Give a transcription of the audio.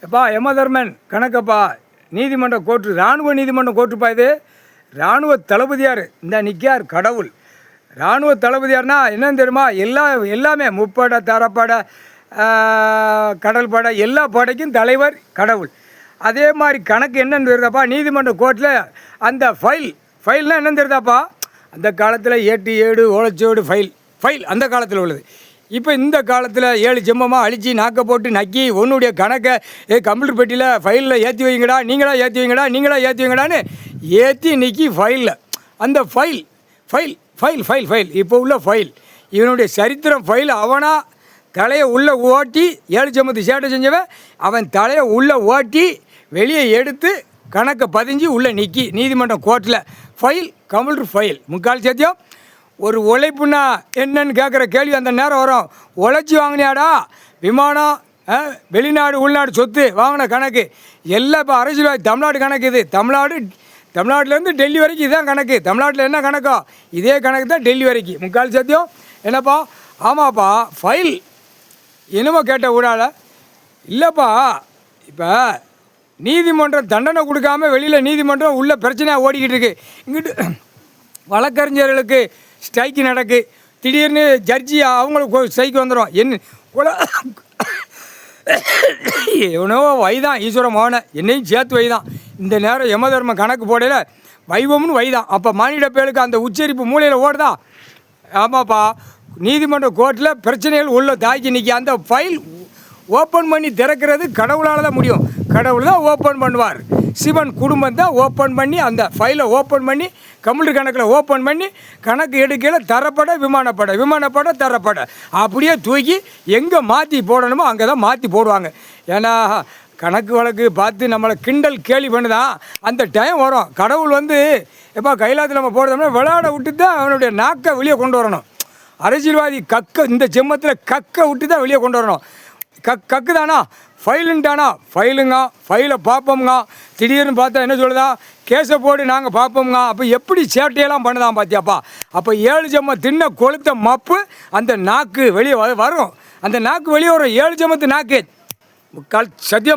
அப்பா யமதர்மன் கணக்கப்பா நீதிமன்ற கோர்ட்டு இராணுவ நீதிமன்ற கோர்ட்டுப்பா இது. இராணுவ தளபதியார் இந்த நிற்கார் கடவுள். இராணுவ தளபதியார்னா என்னன்னு தெரியுமா? எல்லாமே முப்படை தரப்படை கடல் படை எல்லா படைக்கும் தலைவர் கடவுள். அதே மாதிரி கணக்கு என்னன்னு தெரியுதாப்பா? நீதிமன்ற கோர்ட்டில் அந்த ஃபைல்னால் என்னன்னு தெரியுதாப்பா? அந்த காலத்தில் ஏட்டு ஏடு ஓலைச்சோடு ஃபைல் அந்த காலத்தில் உள்ளது. இப்போ இந்த காலத்தில் 7 ஜெம்மமாக அழித்து நாக்க போட்டு நக்கி உன்னுடைய கணக்கை கம்ப்யூட்டர் பெட்டியில் ஃபைலில் ஏற்றி வைங்கடா, நீங்களா ஏற்றி வைங்கடான்னு ஏற்றி நிற்கி ஃபைலில் அந்த ஃபைல் இப்போ உள்ள ஃபைல் இவனுடைய சரித்திரம் ஃபைல். அவனா தலையை உள்ளே ஓட்டி 7 ஜெம்மத்து சேட்டை செஞ்சவன் அவன் தலையை உள்ளே ஓட்டி வெளியே எடுத்து கணக்கை பதிஞ்சு உள்ளே நிற்கி நீதிமன்றம் கோர்ட்டில் கம்ப்யூட்டர் ஃபைல். முக்கால் சத்தியம். ஒரு உழைப்புனா என்னன்னு கேட்குற கேள்வி அந்த நேரம் வரும். உழைச்சி வாங்கினியாடா விமானம், வெளிநாடு உள்நாடு சொத்து வாங்கின கணக்கு எல்லாம் இப்போ அரசியல்வாதி தமிழ்நாடு கணக்கு. இது தமிழ்நாட்டிலேருந்து டெல்லி வரைக்கும் இதுதான் கணக்கு. தமிழ்நாட்டில் என்ன கணக்கோ இதே கணக்கு தான் டெல்லி வரைக்கும். முக்கால் சத்தியம். என்னப்பா? ஆமாப்பா ஃபைல் என்னமோ கேட்ட ஊடால இல்லைப்பா. இப்போ நீதிமன்றம் தண்டனை கொடுக்காம வெளியில் நீதிமன்றம் உள்ள பிரச்சனையாக ஓடிக்கிட்டு இருக்கு. இங்கிட்டு வழக்கறிஞர்களுக்கு ஸ்ட்ரைக்கு நடக்கு. திடீர்னு ஜட்ஜி அவங்களுக்கு ஸ்ட்ரைக்கு வந்துடும். எவனோ வைதான் ஈஸ்வர மோகனை என்னையும் சேர்த்து வைதான். இந்த நேரம் யமதர்ம கணக்கு போடையில் வைவம்னு வைதான். அப்போ மானிட பேருக்கு அந்த உச்சரிப்பு மூலையில் ஓடுதா? ஆமாப்பா நீதிமன்ற கோர்ட்டில் பிரச்சனைகள் உள்ள தாக்கி நிற்கி அந்த ஃபைல் ஓப்பன் பண்ணி திறக்கிறது கடவுளால் தான் முடியும். கடவுள் தான் ஓப்பன் பண்ணுவார். சிவன் குடும்பம் தான் ஓப்பன் பண்ணி அந்த ஃபைலை ஓப்பன் பண்ணி கம்ப்யூட்டர் கணக்கில் ஓப்பன் பண்ணி கணக்கு எடுக்கையில் தரப்பட விமானப்பட தரப்பட அப்படியே தூக்கி எங்கே மாற்றி போடணுமோ அங்கே தான் மாற்றி போடுவாங்க. ஏன்னா கணக்கு வழக்கு பார்த்து நம்மளை கிண்டல் கேலி பண்ணுதான் அந்த டைம் வரும். கடவுள் எப்போ கைலாத்தில் நம்ம போடுறோம்னா விளையாட விட்டு தான் அவனுடைய நாக்கை வெளியே கொண்டு வரணும். அரசியல்வாதி இந்த ஜெம்மத்தில் கக்கை விட்டு தான் வெளியே கொண்டு வரணும். கக்கு தானா ஃபைலுன்ட்டானா ஃபைலை பார்ப்போம்ங்க. திடீர்னு பார்த்தா என்ன சொல்லுதா? கேஸை போட்டு நாங்கள் பார்ப்போம்ங்க. அப்போ எப்படி சேட்டையெல்லாம் பண்ணுதான் பார்த்தியாப்பா? அப்போ 7 ஜெம்ம தின்ன கொளுத்த மப்பு அந்த நாக்கு வெளியே வரும். அந்த நாக்கு வெளியே வரும் 7 ஜெம்மத்து நாக்கு. முக்கால் சத்தியம்.